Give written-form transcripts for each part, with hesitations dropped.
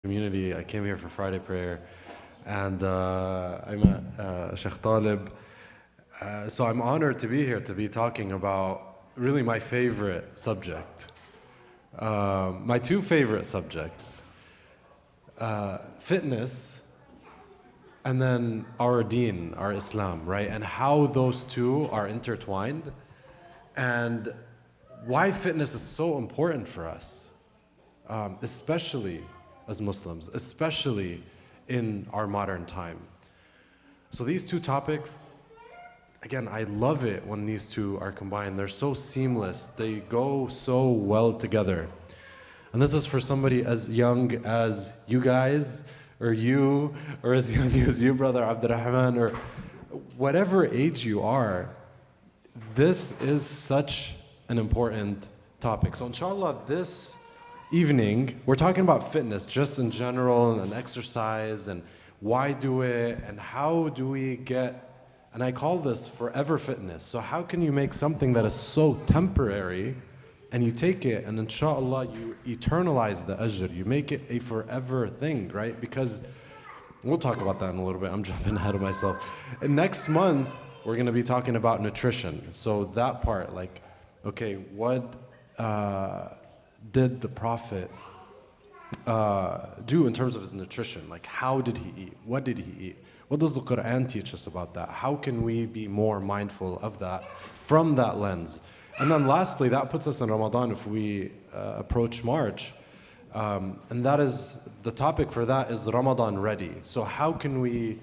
community. I came here for Friday prayer, and I met Sheikh Talib. So I'm honored to be here to be talking about really my favorite subject. My two favorite subjects, fitness and then our deen, our Islam, right? And how those two are intertwined and why fitness is so important for us, especially as Muslims, especially in our modern time. So these two topics, again, I love it when these two are combined. They're so seamless. They go so well together. And this is for somebody as young as you guys, or you, or as young as you, brother Rahman, or whatever age you are. This is such an important topic. So inshallah, this evening, we're talking about fitness just in general and exercise and why do it and how do we get, and I call this forever fitness. So how can you make something that is so temporary and you take it and inshallah you eternalize the ajr, you make it a forever thing, right? Because we'll talk about that in a little bit. I'm jumping ahead of myself. And next month, we're going to be talking about nutrition. So that part, like, okay, what did the Prophet do in terms of his nutrition? Like, how did he eat? What did he eat? What does the Quran teach us about that? How can we be more mindful of that from that lens? And then lastly, that puts us in Ramadan if we approach March. And that is, the topic for that is Ramadan ready. So how can we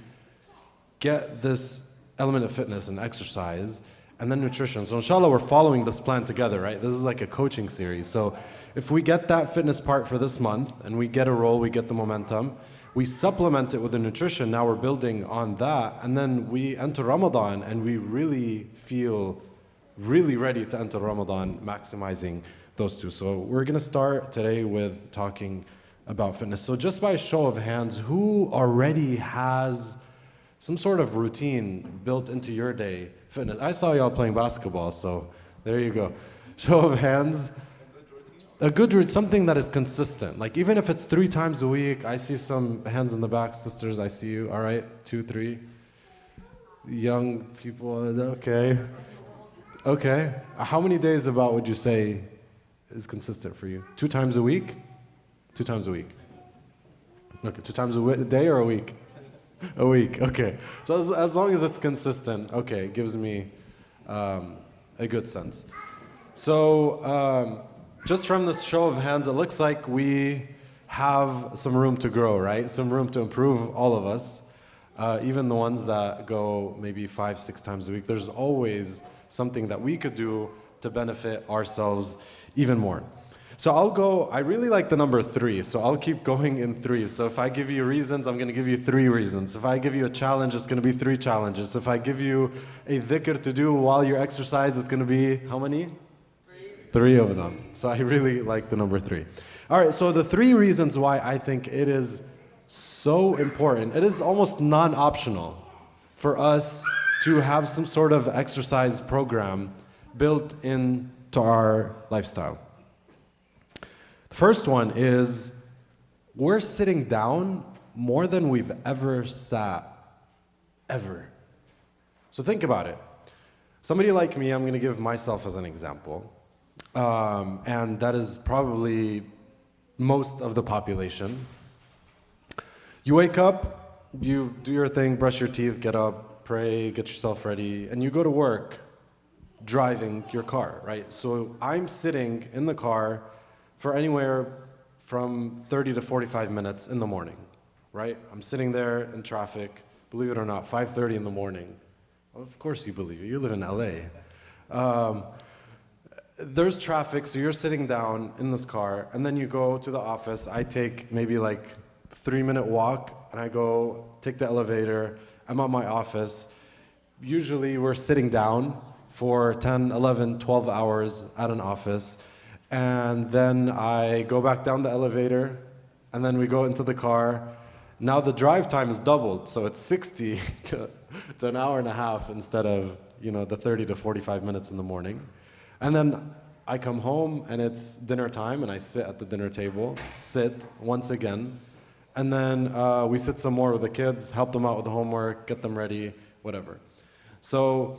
get this element of fitness and exercise and then nutrition? So inshallah, we're following this plan together, right? This is like a coaching series. So if we get that fitness part for this month and we get a roll, we get the momentum, we supplement it with the nutrition, now we're building on that, and then we enter Ramadan and we really feel really ready to enter Ramadan, maximizing those two. So we're gonna start today with talking about fitness. So just by a show of hands, who already has some sort of routine built into your day, fitness? I saw y'all playing basketball, so there you go. Show of hands. A good routine, something that is consistent. Like even if it's 3 times a week, I see some hands in the back, sisters, I see you, all right, 2, 3. Young people, okay. Okay, how many days about would you say is consistent for you? 2 times a week? 2 times a week. Okay, 2 times a day or a week? A week, okay. So as long as it's consistent, okay, it gives me a good sense. So just from this show of hands, it looks like we have some room to grow, right? Some room to improve, all of us. Even the ones that go maybe 5, 6 times a week, there's always something that we could do to benefit ourselves even more. So I really like the number 3, so I'll keep going in 3. So if I give you reasons, I'm gonna give you 3 reasons. If I give you a challenge, it's gonna be 3 challenges. If I give you a dhikr to do while you exercise, it's gonna be how many? 3 of them. So I really like the number 3. All right, so the 3 reasons why I think it is so important, it is almost non-optional for us to have some sort of exercise program built into our lifestyle. The first one is we're sitting down more than we've ever sat, ever. So think about it. Somebody like me, I'm going to give myself as an example, and that is probably most of the population. You wake up, you do your thing, brush your teeth, get up, pray, get yourself ready, and you go to work driving your car, right? So I'm sitting in the car for anywhere from 30 to 45 minutes in the morning, right? I'm sitting there in traffic, believe it or not, 5:30 in the morning. Of course you believe it, you live in LA. There's traffic, so you're sitting down in this car, and then you go to the office. I take maybe like 3-minute walk, and I go take the elevator. I'm at my office. Usually we're sitting down for 10, 11, 12 hours at an office. And then I go back down the elevator, and then we go into the car. Now the drive time is doubled, so it's 60 to an hour and a half instead of, the 30 to 45 minutes in the morning. And then I come home, and it's dinner time, and I sit at the dinner table, sit once again, And then we sit some more with the kids, help them out with the homework, get them ready, whatever. So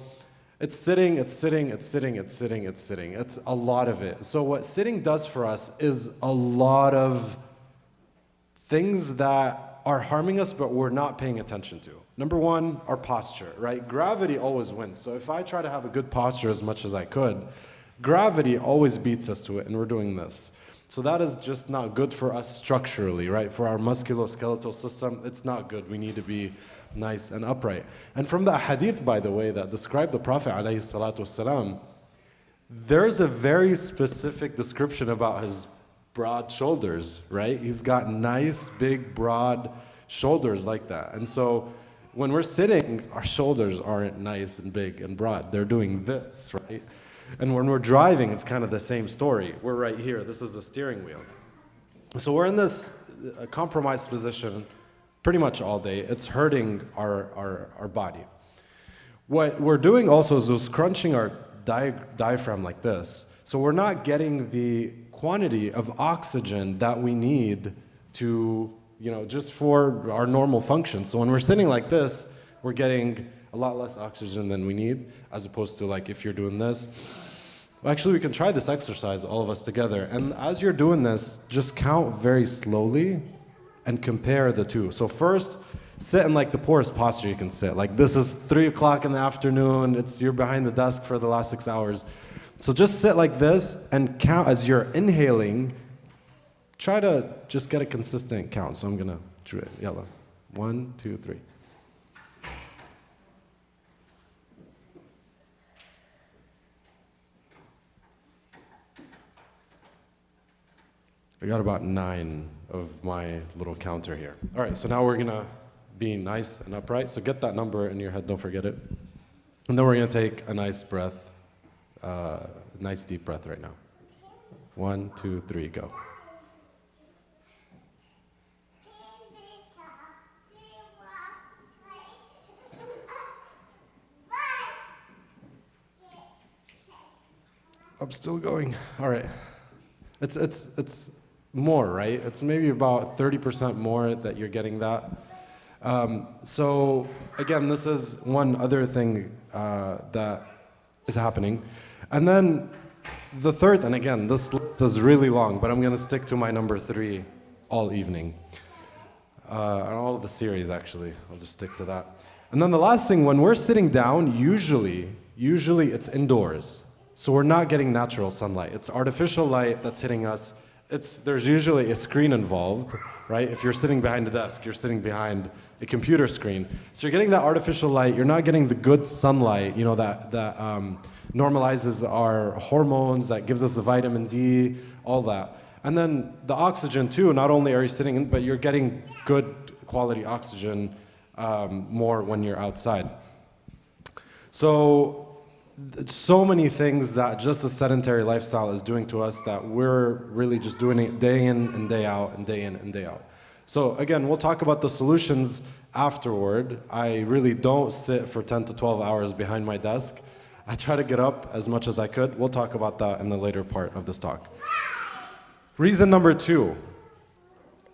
it's sitting, it's sitting, it's sitting, it's sitting, it's sitting. It's a lot of it. So what sitting does for us is a lot of things that are harming us, but we're not paying attention to. Number one, our posture, right? Gravity always wins. So if I try to have a good posture as much as I could, gravity always beats us to it, and we're doing this. So that is just not good for us structurally, right? For our musculoskeletal system, it's not good. We need to be nice and upright. And from the hadith, by the way, that describe the Prophet ﷺ, there's a very specific description about his broad shoulders, right? He's got nice, big, broad shoulders like that. And so when we're sitting, our shoulders aren't nice and big and broad. They're doing this, right? And when we're driving, it's kind of the same story. We're right here. This is the steering wheel. So we're in this compromised position pretty much all day. It's hurting our body. What we're doing also is we're crunching our diaphragm like this. So we're not getting the quantity of oxygen that we need to, just for our normal function. So when we're sitting like this, we're getting a lot less oxygen than we need, as opposed to like if you're doing this. Well, actually, we can try this exercise, all of us together. And as you're doing this, just count very slowly and compare the two. So first, sit in like the poorest posture you can sit. Like this is 3 o'clock in the afternoon, you're behind the desk for the last 6 hours. So just sit like this and count as you're inhaling. Try to just get a consistent count. So I'm gonna do it. Yalla. 1, 2, 3. I got about 9 of my little counter here. All right, so now we're gonna be nice and upright. So get that number in your head, don't forget it. And then we're gonna take a nice breath, nice deep breath right now. 1, 2, 3, go. I'm still going. All right. It's more, right? It's maybe about 30% more that you're getting that. So again, this is one other thing that is happening. And then the third, and again, this list is really long, but I'm gonna stick to my number 3 all evening. All of the series, actually. I'll just stick to that. And then the last thing, when we're sitting down, usually it's indoors. So we're not getting natural sunlight. It's artificial light that's hitting us. There's usually a screen involved, right? If you're sitting behind a desk, you're sitting behind a computer screen. So you're getting that artificial light. You're not getting the good sunlight, that normalizes our hormones, that gives us the vitamin D, all that. And then the oxygen too, not only are you sitting in, but you're getting good quality oxygen more when you're outside. So many things that just a sedentary lifestyle is doing to us that we're really just doing it day in and day out and day in and day out. So again, we'll talk about the solutions afterward. I really don't sit for 10 to 12 hours behind my desk. I try to get up as much as I could. We'll talk about that in the later part of this talk. Reason number 2.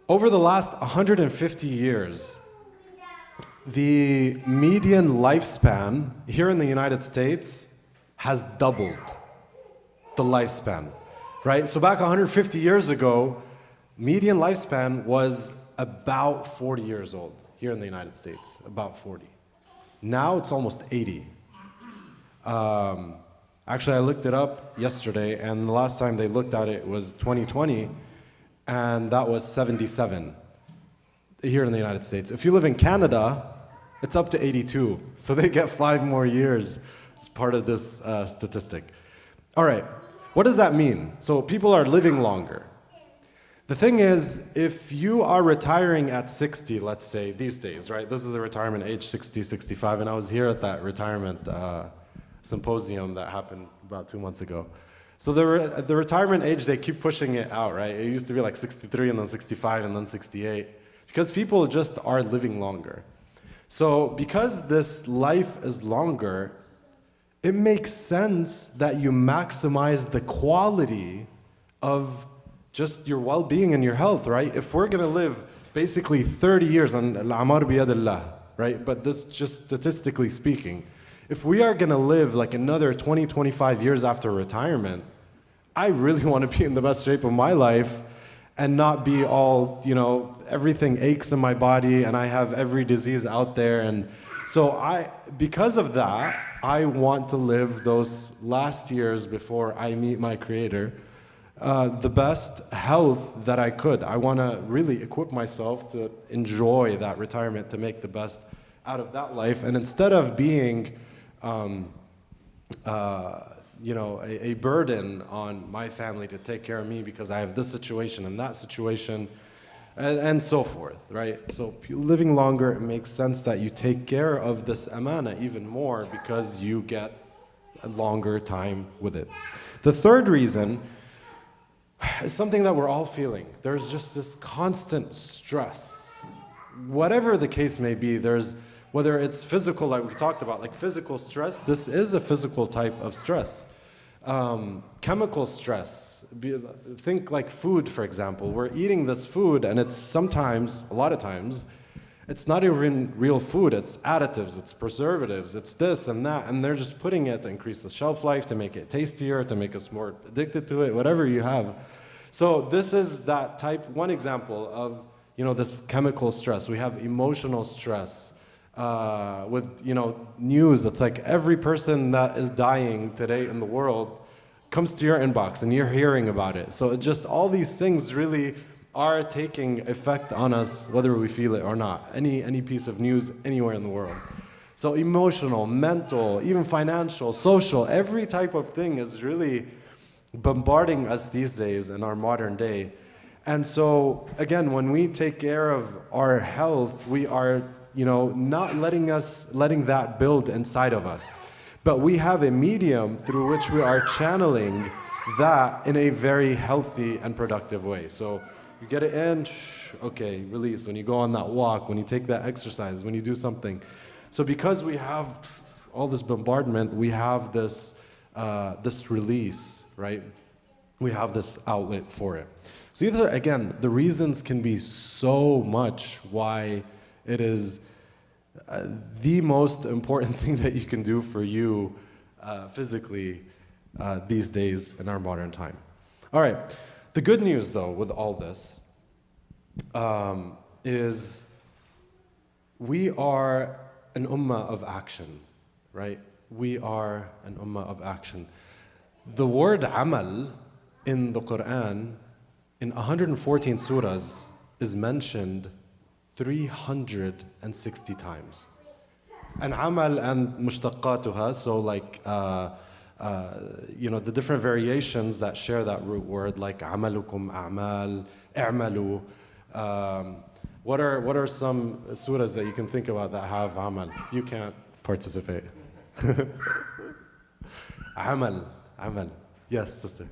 Over the last 150 years, the median lifespan here in the United States has doubled the lifespan, right? So back 150 years ago, median lifespan was about 40 years old here in the United States, about 40. Now it's almost 80. Actually, I looked it up yesterday, and the last time they looked at it was 2020, and that was 77 here in the United States. If you live in Canada, it's up to 82, so they get 5 more years as part of this statistic. All right, what does that mean? So people are living longer. The thing is, if you are retiring at 60, let's say, these days, right? This is a retirement age, 60, 65, and I was here at that retirement symposium that happened about 2 months ago. So the retirement age, they keep pushing it out, right? It used to be like 63 and then 65 and then 68, because people just are living longer. So because this life is longer, it makes sense that you maximize the quality of just your well-being and your health, right? If we're gonna live basically 30 years, and al-amar biyadillah, right? But this just statistically speaking, if we are gonna live like another 20, 25 years after retirement, I really want to be in the best shape of my life and not be all, everything aches in my body and I have every disease out there. And so because of that, I want to live those last years before I meet my Creator, the best health that I could. I want to really equip myself to enjoy that retirement, to make the best out of that life. And instead of being, a burden on my family to take care of me because I have this situation and that situation, and so forth, right? So living longer, it makes sense that you take care of this amana even more because you get a longer time with it. The third reason is something that we're all feeling. There's just this constant stress. Whatever the case may be, whether it's physical, like we talked about, like physical stress, this is a physical type of stress. Chemical stress, think like food, for example. We're eating this food and it's sometimes, a lot of times, it's not even real food. It's additives, it's preservatives, it's this and that, and they're just putting it to increase the shelf life, to make it tastier, to make us more addicted to it, whatever you have. So this is that type, one example of, this chemical stress. We have emotional stress. With news, it's like every person that is dying today in the world comes to your inbox and you're hearing about it. So it just, all these things really are taking effect on us, whether we feel it or not. Any piece of news anywhere in the world. So emotional, mental, even financial, social, every type of thing is really bombarding us these days in our modern day. And so again, when we take care of our health, we are not letting that build inside of us. But we have a medium through which we are channeling that in a very healthy and productive way. So you get it in, okay, release. When you go on that walk, when you take that exercise, when you do something. So because we have all this bombardment, we have this release, right? We have this outlet for it. So either, again, the reasons can be so much why it is the most important thing that you can do for you physically these days in our modern time. All right. The good news, though, with all this is we are an ummah of action, right? We are an ummah of action. The word amal in the Quran, in 114 surahs, is mentioned 360 times. And amal and mushtaqatuha, so like, the different variations that share that root word, like amalukum, a'mal, i'malu. What are some surahs that you can think about that have amal? You can't participate. Amal. Yes, sister.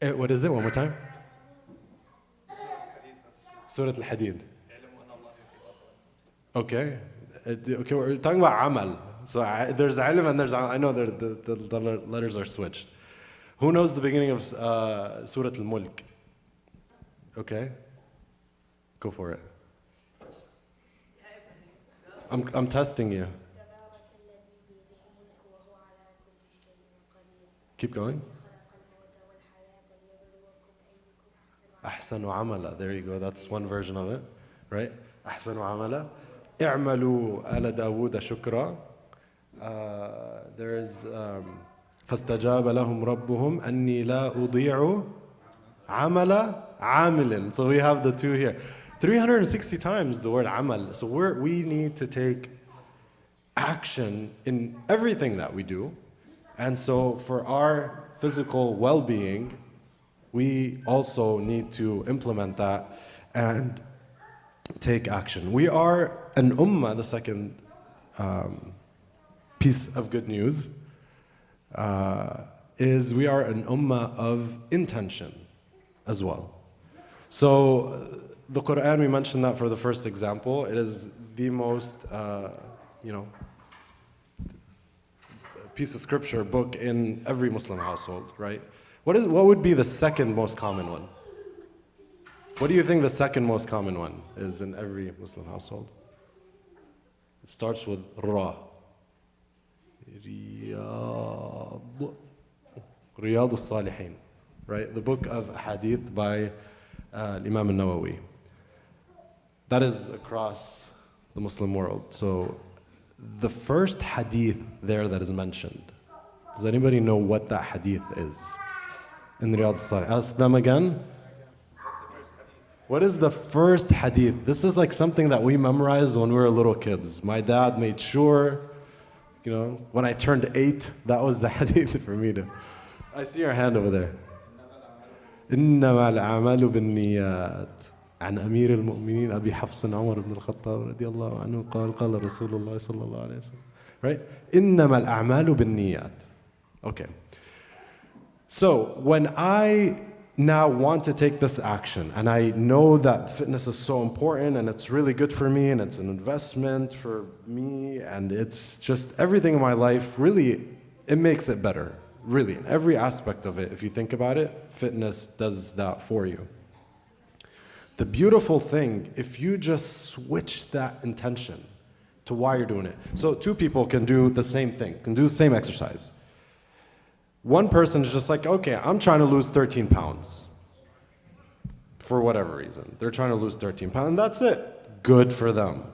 What is it? One more time. Surah Al-Hadid. Okay. Okay, we're talking about amal. So there's ilm and there's amal. I know the letters are switched. Who knows the beginning of Surah Al-Mulk? Okay. Go for it. I'm testing you. Keep going. أحسن عملا. There you go. That's one version of it, right? أحسن عملا. اعملوا آل داود شكرا. There is فاستجاب لهم ربهم أني لا أضيع عمل عامل. So we have the two here. 360 times the word amal. So we need to take action in everything that we do. And so for our physical well-being, we also need to implement that and take action. We are an ummah, the second piece of good news, is we are an ummah of intention as well. So the Quran, we mentioned that for the first example. It is the most, piece of scripture book in every Muslim household, right? What would be the second most common one? What do you think the second most common one is in every Muslim household? It starts with Ra. Riyad. Riyad al-Salihin. Right? The book of Hadith by Imam al-Nawawi. That is across the Muslim world. So the first hadith there that is mentioned, does anybody know what that hadith is? In Riyad al-Salihin. Ask them again. What is the first hadith? This is like something that we memorized when we were little kids. My dad made sure, when I turned 8, that was the hadith for me to. I see your hand over there. إنما الأعمال بالنيات عن أمير المؤمنين أبي حفص عمر بن الخطاب رضي الله عنه قال قال رسول الله صلى الله عليه وسلم. Right? إنما الأعمال بالنيات. Okay. So when I now want to take this action, and I know that fitness is so important and it's really good for me and it's an investment for me and it's just everything in my life, really, it makes it better. Really, in every aspect of it, if you think about it, fitness does that for you. The beautiful thing, if you just switch that intention to why you're doing it. So two people can do the same thing, can do the same exercise. One person is just like, okay, I'm trying to lose 13 pounds. For whatever reason. They're trying to lose 13 pounds, and that's it. Good for them.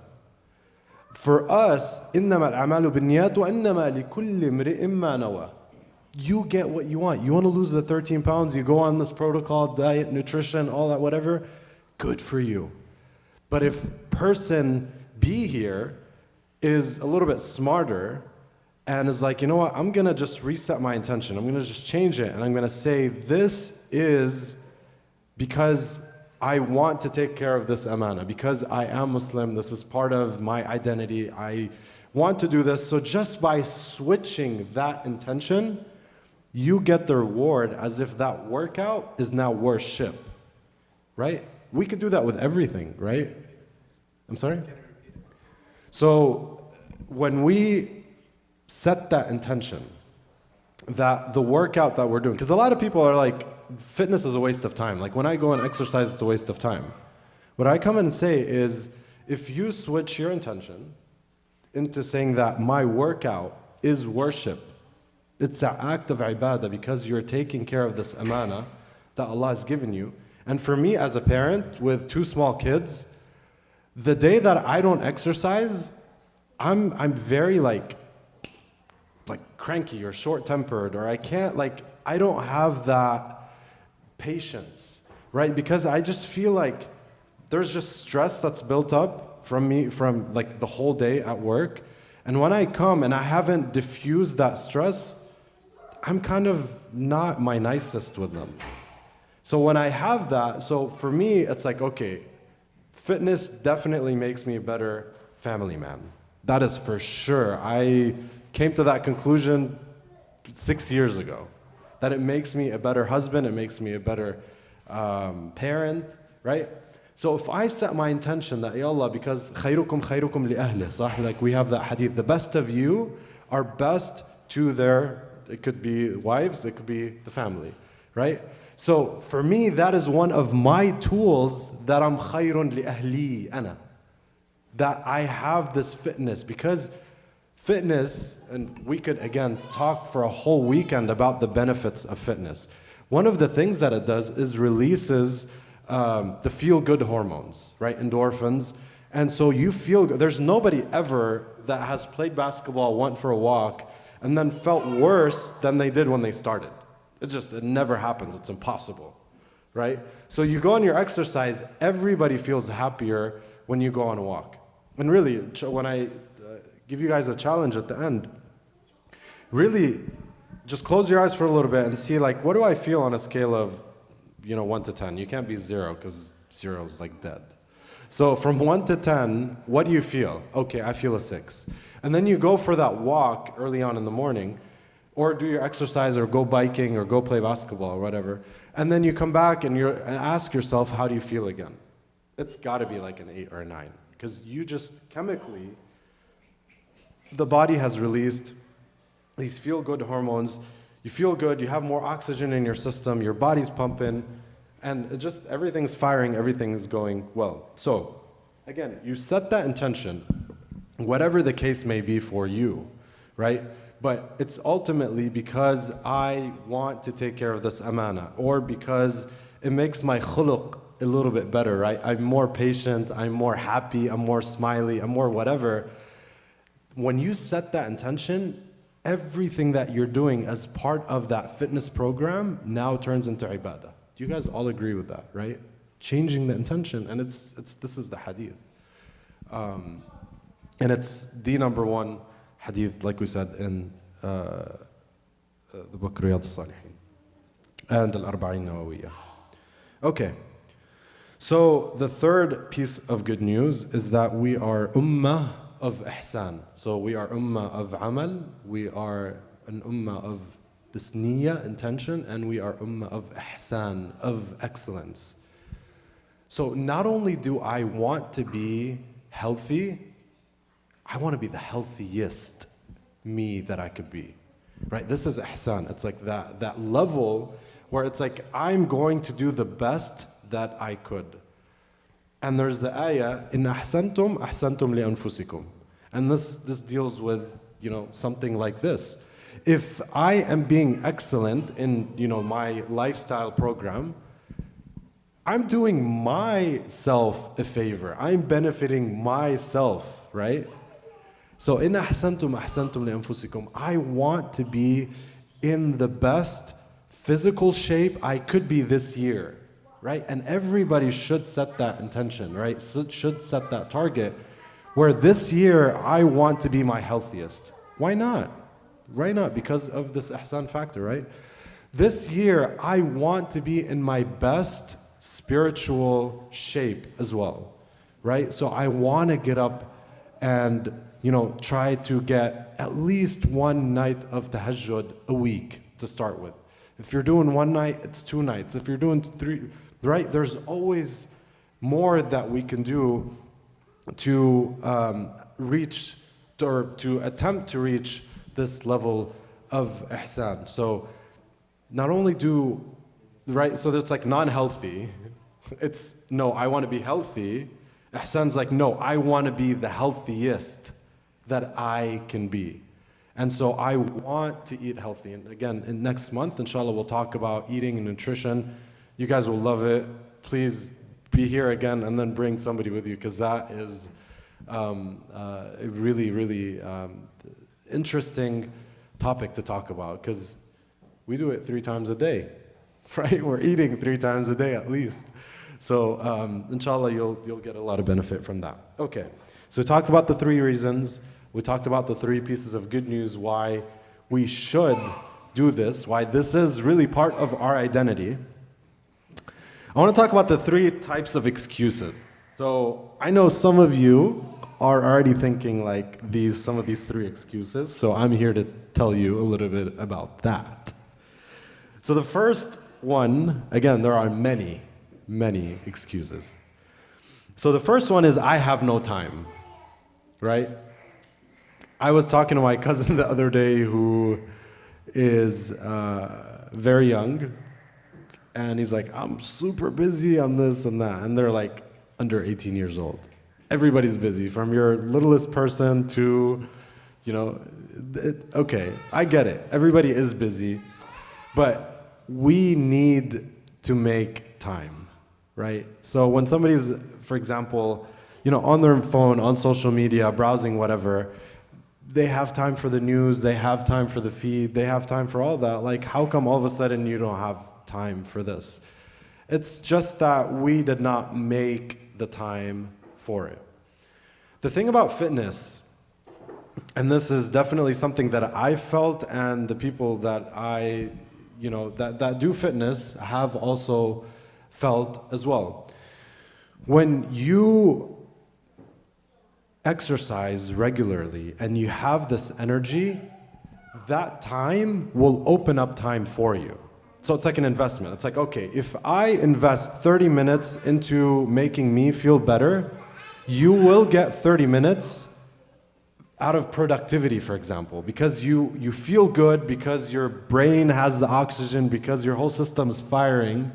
For us, إِنَّمَا الْأَعْمَالُ بِالنِّيَّاتِ وَإِنَّمَا لِكُلِّ امْرِئٍ مَّا نَوَى. You get what you want. You want to lose the 13 pounds, you go on this protocol, diet, nutrition, all that, whatever. Good for you. But if person B here is a little bit smarter, and is like, you know what, I'm going to just reset my intention. I'm going to just change it. And I'm going to say, this is because I want to take care of this amana. Because I am Muslim, this is part of my identity. I want to do this. So just by switching that intention, you get the reward as if that workout is now worship. Right? We could do that with everything, right? I'm sorry? So when we set that intention that the workout that we're doing, because a lot of people are like, fitness is a waste of time. Like when I go and exercise, it's a waste of time. What I come and say is, if you switch your intention into saying that my workout is worship, it's an act of ibadah because you're taking care of this amana that Allah has given you. And for me as a parent with 2 small kids, the day that I don't exercise, I'm very like cranky or short-tempered, or I don't have that patience, right? Because I just feel like there's just stress that's built up from me from like the whole day at work. And when I come and I haven't diffused that stress, I'm kind of not my nicest with them. So when I have that, so for me, it's like, okay, fitness definitely makes me a better family man. That is for sure. I came to that conclusion 6 years ago, that it makes me a better husband, it makes me a better parent, right? So if I set my intention that, Ya Allah, because خَيْرُكُمْ خَيْرُكُمْ لِأَهْلِهِ, صح? Like we have that hadith, the best of you are best to their, it could be wives, it could be the family, right? So for me, that is one of my tools that I'm خَيْرٌ لِأَهْلِي أَنَا, that I have this fitness, because fitness, and we could again talk for a whole weekend about the benefits of fitness. One of the things that it does is releases the feel-good hormones, right? Endorphins. And so you feel good. There's nobody ever that has played basketball, went for a walk, and then felt worse than they did when they started. It never happens. It's impossible, right? So you go on your exercise, everybody feels happier when you go on a walk. And really, when I give you guys a challenge at the end, really just close your eyes for a little bit and see, like, what do I feel on a scale of 1 to 10. You can't be 0 because 0 is like dead. So from 1 to 10, what do you feel? Okay, I feel a 6. And then you go for that walk early on in the morning, or do your exercise, or go biking, or go play basketball, or whatever. And then you come back and ask yourself, how do you feel again? It's got to be like an 8 or a 9, because you just chemically, the body has released these feel-good hormones. You feel good, you have more oxygen in your system, your body's pumping, And it just everything's firing, everything's going well. So again, you set that intention, whatever the case may be for you, right? But it's ultimately because I want to take care of this amana, or because it makes my khuluq a little bit better, right? I'm more patient, I'm more happy, I'm more smiley, I'm more whatever. When you set that intention, everything that you're doing as part of that fitness program now turns into ibadah. Do you guys all agree with that, right? Changing the intention, and this is the hadith. And it's the number one hadith, like we said, in the book Riyadh al-Salihin and al-Arba'in Nawawiyah. Okay, so the third piece of good news is that we are ummah of ihsan. So we are ummah of amal, we are an ummah of this niyyah, intention, and we are ummah of ihsan, of excellence. So not only do I want to be healthy, I want to be the healthiest me that I could be, right? This is ihsan. It's like that level where it's like I'm going to do the best that I could. And there's the ayah, in ahsantum, ahsantum li anfusikum. And this deals with, something like this. If I am being excellent in, my lifestyle program, I'm doing myself a favor. I'm benefiting myself, right? So in ahsantum, ahsantum li anfusikum. I want to be in the best physical shape I could be this year, right? And everybody should set that intention, right? Should set that target where this year I want to be my healthiest. Why not? Why not? Because of this ihsan factor, right? This year I want to be in my best spiritual shape as well, right? So I want to get up and, try to get at least one night of tahajjud a week to start with. If you're doing one night, it's 2 nights. If you're doing 3, right? There's always more that we can do to reach or to attempt to reach this level of ihsan. So not only right, so it's like non-healthy. It's, no, I want to be healthy. Ihsan's like, no, I want to be the healthiest that I can be. And so I want to eat healthy. And again, next month, inshallah, we'll talk about eating and nutrition. You guys will love it. Please be here again and then bring somebody with you, because that is a really, really interesting topic to talk about, because we do it 3 times a day, right? We're eating 3 times a day at least. So inshallah, you'll get a lot of benefit from that. Okay, so we talked about the 3 reasons. We talked about the 3 pieces of good news why we should do this, why this is really part of our identity. I want to talk about the 3 types of excuses. So I know some of you are already thinking like some of these 3 excuses, so I'm here to tell you a little bit about that. So the first one, again, there are many, many excuses. So the first one is I have no time, right? I was talking to my cousin the other day who is very young, and he's like, I'm super busy on this and that, and they're like under 18 years old. Everybody's busy, from your littlest person to, okay, I get it. Everybody is busy, but we need to make time, right? So when somebody's, for example, on their phone, on social media, browsing, whatever, they have time for the news, they have time for the feed, they have time for all that. Like, how come all of a sudden you don't have time for this? It's just that we did not make the time for it. The thing about fitness, and this is definitely something that I felt, and the people that that do fitness have also felt as well. When you exercise regularly and you have this energy, that time will open up time for you. So it's like an investment. It's like, okay, if I invest 30 minutes into making me feel better, you will get 30 minutes out of productivity, for example, because you feel good, because your brain has the oxygen, because your whole system is firing.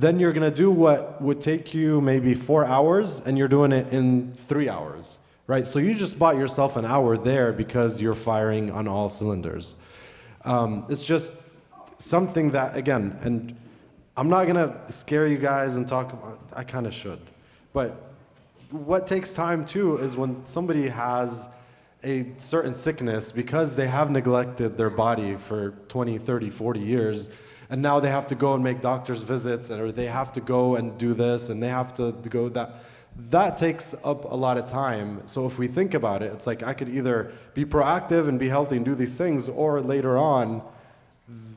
Then you're going to do what would take you maybe 4 hours, and you're doing it in 3 hours, right? So you just bought yourself an hour there because you're firing on all cylinders. It's just something that, again, and I'm not going to scare you guys and talk about, I kind of should. But what takes time too is when somebody has a certain sickness because they have neglected their body for 20, 30, 40 years, and now they have to go and make doctor's visits, or they have to go and do this, and they have to go that. That takes up a lot of time. So if we think about it, it's like I could either be proactive and be healthy and do these things, or later on,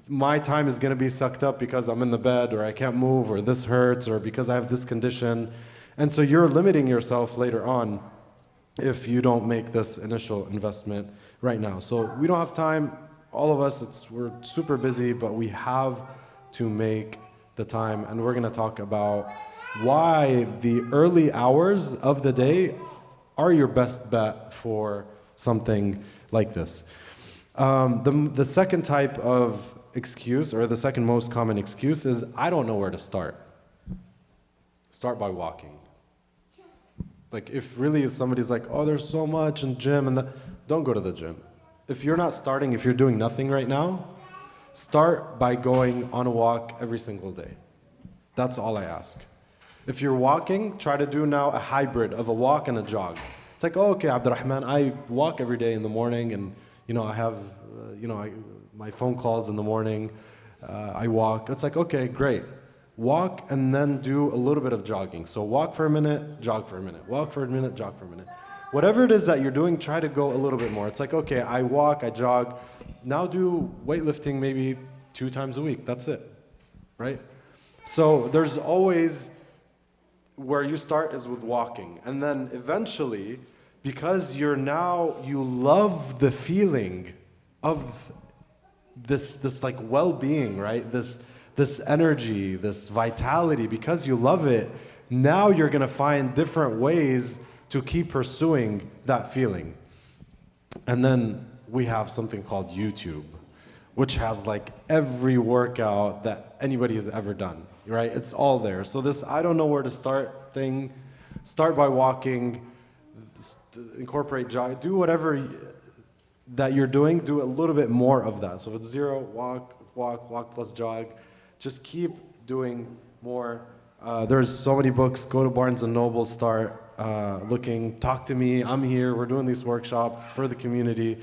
my time is going to be sucked up because I'm in the bed, or I can't move, or this hurts, or because I have this condition. And so you're limiting yourself later on if you don't make this initial investment right now. So we don't have time. All of us, we're super busy, but we have to make the time. And we're going to talk about why the early hours of the day are your best bet for something like this. The second type of excuse, or the second most common excuse, is I don't know where to start. Start by walking. Like if really somebody's like, oh, there's so much in gym, and don't go to the gym. If you're not starting, if you're doing nothing right now, start by going on a walk every single day. That's all I ask. If you're walking, try to do now a hybrid of a walk and a jog. It's like, oh, okay, Rahman, I walk every day in the morning, and I have, my phone calls in the morning. I walk. It's like, okay, great. Walk and then do a little bit of jogging. So walk for a minute, jog for a minute. Walk for a minute, jog for a minute. Whatever it is that you're doing, try to go a little bit more. It's like, okay, I walk, I jog. Now do weightlifting maybe 2 times a week. That's it, right? So there's always, where you start is with walking. And then eventually, because you love the feeling of this like well-being, right? This energy, this vitality, because you love it, now you're going to find different ways to keep pursuing that feeling. And then we have something called YouTube, which has like every workout that anybody has ever done, right? It's all there. So this I don't know where to start thing, start by walking, incorporate jog, do whatever that you're doing, do a little bit more of that. So if it's 0, walk plus jog, just keep doing more. There's so many books. Go to Barnes & Noble, start looking, talk to me, I'm here, we're doing these workshops for the community.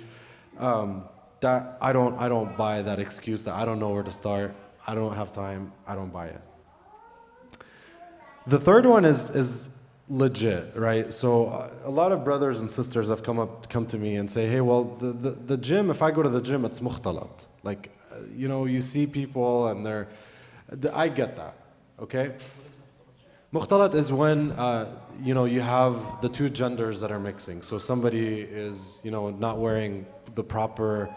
That I don't buy that excuse that I don't know where to start, I don't have time, I don't buy it. The third one is legit, right? So a lot of brothers and sisters have come to me and say, hey, well, the gym, if I go to the gym, it's mukhtalat. Like, you see people and I get that, okay? Mukhtalat is when, you have the two genders that are mixing. So somebody is, not wearing the proper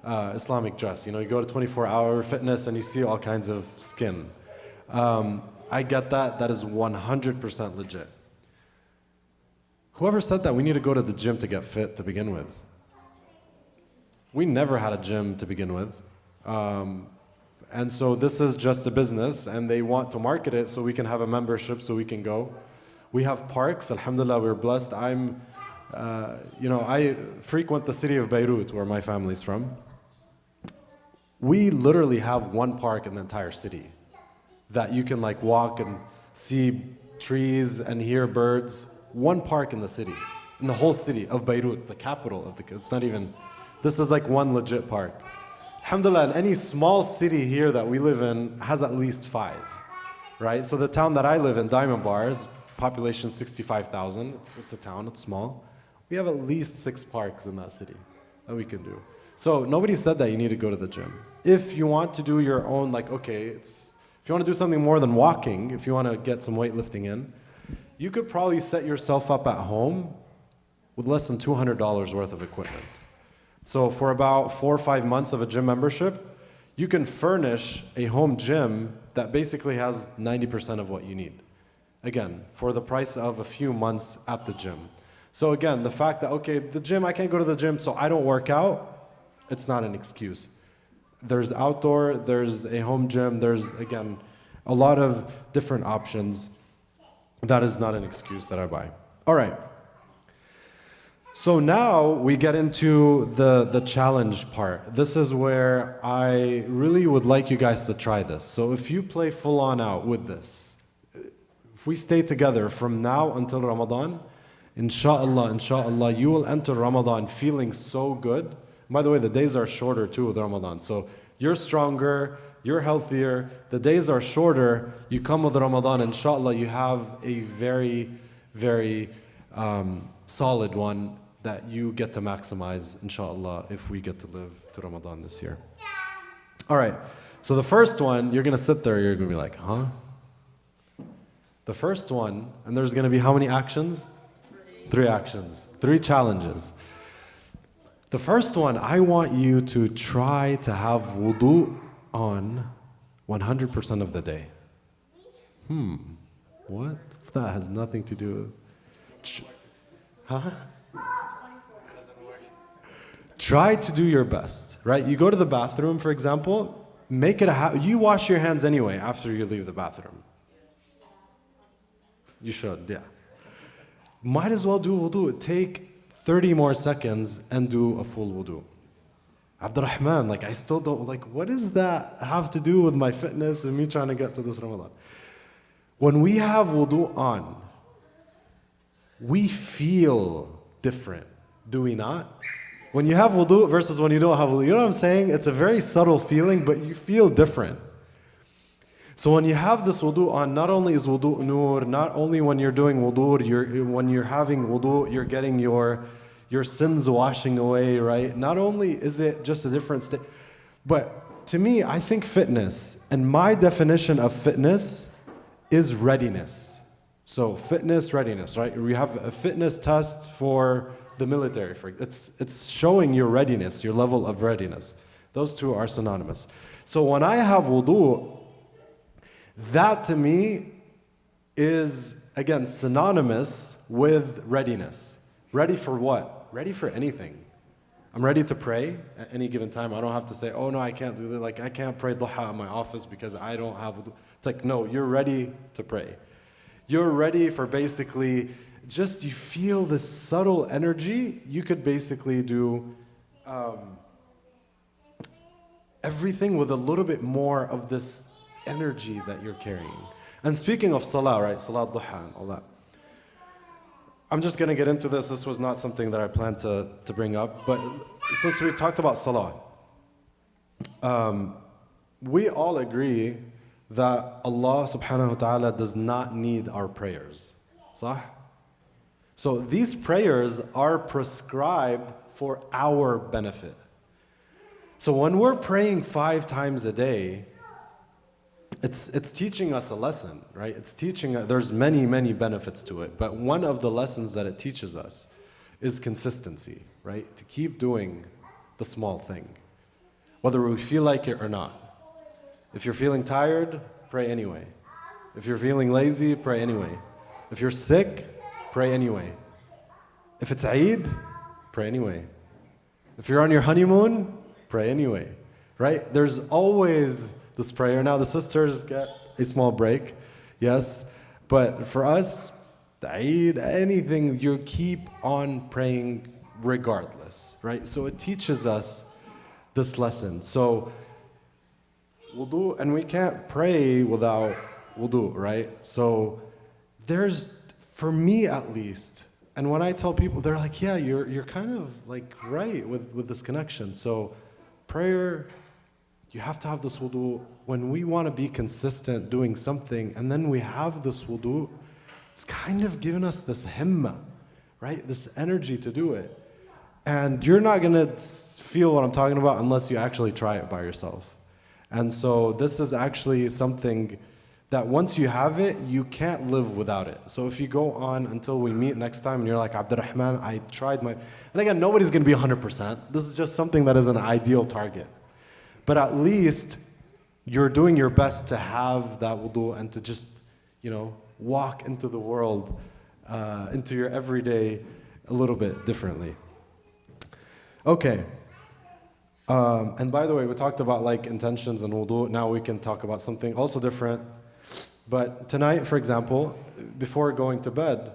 Islamic dress. You go to 24-hour fitness and you see all kinds of skin. I get that. That is 100% legit. Whoever said that we need to go to the gym to get fit to begin with? We never had a gym to begin with. And so this is just a business, and they want to market it so we can have a membership so we can go. We have parks, alhamdulillah, we're blessed. I frequent the city of Beirut, where my family's from. We literally have one park in the entire city that you can like walk and see trees and hear birds. One park in the city, in the whole city of Beirut, the capital of it's not even, this is like one legit park. Alhamdulillah, any small city here that we live in has at least 5, right? So the town that I live in, Diamond Bar, is population 65,000. It's a town, it's small. We have at least 6 parks in that city that we can do. So nobody said that you need to go to the gym. If you want to do your own, like, okay, if you want to do something more than walking, if you want to get some weightlifting in, you could probably set yourself up at home with less than $200 worth of equipment. So for about 4 or 5 months of a gym membership, you can furnish a home gym that basically has 90% of what you need. Again, for the price of a few months at the gym. So again, the fact that, okay, the gym, I can't go to the gym, so I don't work out, it's not an excuse. There's outdoor, there's a home gym, there's, again, a lot of different options. That is not an excuse that I buy. All right. So now we get into the challenge part. This is where I really would like you guys to try this. So if you play full on out with this, if we stay together from now until Ramadan, inshallah, you will enter Ramadan feeling so good. By the way, the days are shorter too with Ramadan. So you're stronger, you're healthier, the days are shorter, you come with Ramadan, inshallah, you have a very, very solid one that you get to maximize, inshallah, if we get to live to Ramadan this year. All right, so the first one, you're gonna sit there, you're gonna be like, huh? The first one, and there's gonna be how many actions? 3 actions, 3 challenges. The first one, I want you to try to have wudu on 100% of the day. What? That has nothing to do with... Huh? Try to do your best, right? You go to the bathroom, for example, make it you wash your hands anyway after you leave the bathroom. You should, yeah. Might as well do wudu. Take 30 more seconds and do a full wudu. Rahman, like I still don't, like what does that have to do with my fitness and me trying to get to this Ramadan? When we have wudu on, we feel different, do we not? When you have wudu versus when you don't have wudu, you know what I'm saying? It's a very subtle feeling, but you feel different. So when you have this wudu on, not only is wudu nur, not only when you're doing wudu, when you're having wudu, you're getting your sins washing away, right? Not only is it just a different state, but to me, I think fitness, and my definition of fitness is readiness. So fitness, readiness, right? We have a fitness test for the military. It's showing your readiness, your level of readiness. Those two are synonymous. So when I have wudu, that to me is, again, synonymous with readiness. Ready for what? Ready for anything. I'm ready to pray at any given time. I don't have to say, oh no, I can't do that. Like I can't pray duha in my office because I don't have wudu. It's like, no, you're ready to pray. You're ready for basically just, you feel this subtle energy. You could basically do everything with a little bit more of this energy that you're carrying. And speaking of salah, right, salat duha and all that, I'm just going to get into this. This was not something that I planned to bring up, but since we talked about salah, we all agree that Allah subhanahu wa ta'ala does not need our prayers. Sah? So these prayers are prescribed for our benefit. So when we're praying 5 times a day, it's teaching us a lesson, right? It's teaching, there's many, many benefits to it, but one of the lessons that it teaches us is consistency, right? To keep doing the small thing, whether we feel like it or not. If you're feeling tired, pray anyway. If you're feeling lazy, pray anyway. If you're sick, pray anyway. If it's Eid, pray anyway. If you're on your honeymoon, pray anyway, right? There's always this prayer. Now the sisters get a small break, yes, but for us, the Eid, anything, you keep on praying regardless, right? So it teaches us this lesson. So wudu, and we can't pray without wudu, right? So there's, for me at least, and when I tell people, they're like, yeah, you're kind of like right with this connection. So prayer, you have to have this wudu. When we want to be consistent doing something, and then we have this wudu, it's kind of giving us this himma, right? This energy to do it. And you're not going to feel what I'm talking about unless you actually try it by yourself. And so this is actually something that once you have it, you can't live without it. So if you go on until we meet next time and you're like, Rahman, I tried my... And again, nobody's going to be 100%. This is just something that is an ideal target. But at least you're doing your best to have that wudu and to just, you know, walk into the world, into your everyday a little bit differently. Okay. And by the way, we talked about like intentions and wudu. Now we can talk about something also different. But tonight, for example, before going to bed,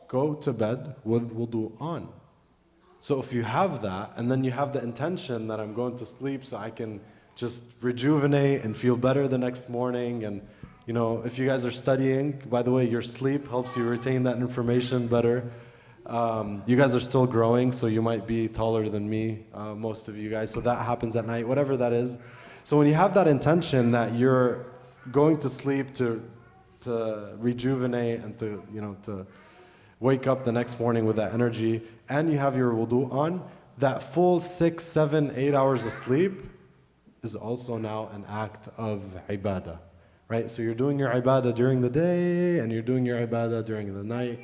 go to bed with wudu on. So if you have that, and then you have the intention that I'm going to sleep so I can just rejuvenate and feel better the next morning. And you know, if you guys are studying, by the way, your sleep helps you retain that information better. You guys are still growing, so you might be taller than me, most of you guys. So that happens at night, whatever that is. So when you have that intention that you're going to sleep to rejuvenate and to wake up the next morning with that energy, and you have your wudu on, that full 6, 7, 8 hours of sleep is also now an act of ibadah, right? So you're doing your ibadah during the day, and you're doing your ibadah during the night.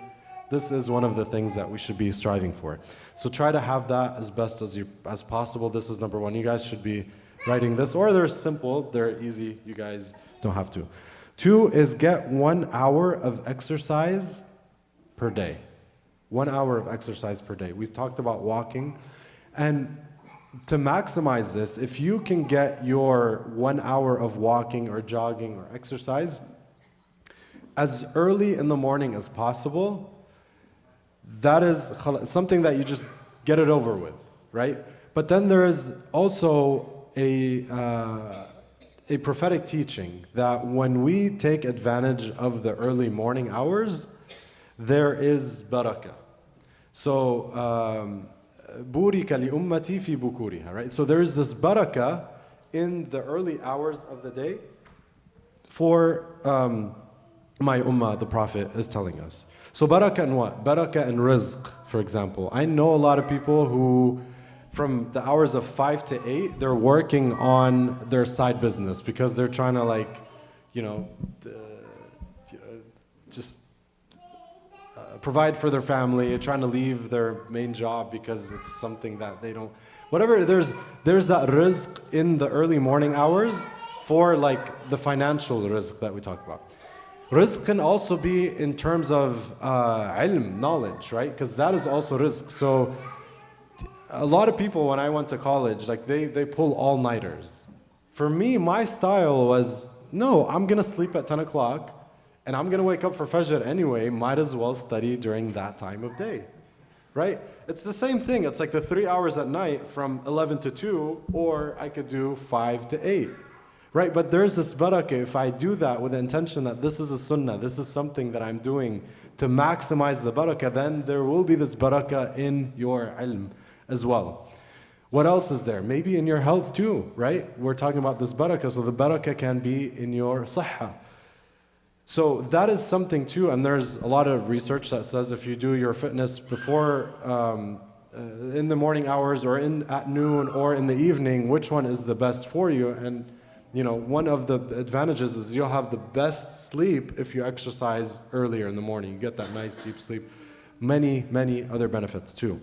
This is one of the things that we should be striving for. So try to have that as best as possible. This is number one. You guys should be writing this, or they're simple, they're easy. You guys don't have to. 2 is get 1 hour of exercise per day. 1 hour of exercise per day. We talked about walking. And to maximize this, if you can get your 1 hour of walking or jogging or exercise as early in the morning as possible, that is something that you just get it over with, right? But then there is also a prophetic teaching that when we take advantage of the early morning hours, there is barakah. So, بُورِكَ لِأُمَّتِي فِي بُكُورِهَا, right? So there is this barakah in the early hours of the day for my ummah, the Prophet is telling us. So barakah in what? Barakah in rizq, for example. I know a lot of people who, from the hours of 5 to 8, they're working on their side business because they're trying to just provide for their family, trying to leave their main job because it's something that they don't, whatever, there's that rizq in the early morning hours for like the financial rizq that we talk about. Rizq can also be in terms of ilm, knowledge, right? Because that is also rizq. So a lot of people, when I went to college, like they pull all-nighters. For me, my style was, no, I'm going to sleep at 10 o'clock and I'm going to wake up for Fajr anyway, might as well study during that time of day, right? It's the same thing. It's like the 3 hours at night from 11 to 2, or I could do 5 to 8, right? But there's this barakah. If I do that with the intention that this is a sunnah, this is something that I'm doing to maximize the barakah, then there will be this barakah in your ilm as well. What else is there? Maybe in your health too, right? We're talking about this barakah, so the barakah can be in your sahha. So that is something too, and there's a lot of research that says if you do your fitness before, in the morning hours or at noon or in the evening, which one is the best for you? And you know, one of the advantages is you'll have the best sleep if you exercise earlier in the morning. You get that nice deep sleep. Many, many other benefits too.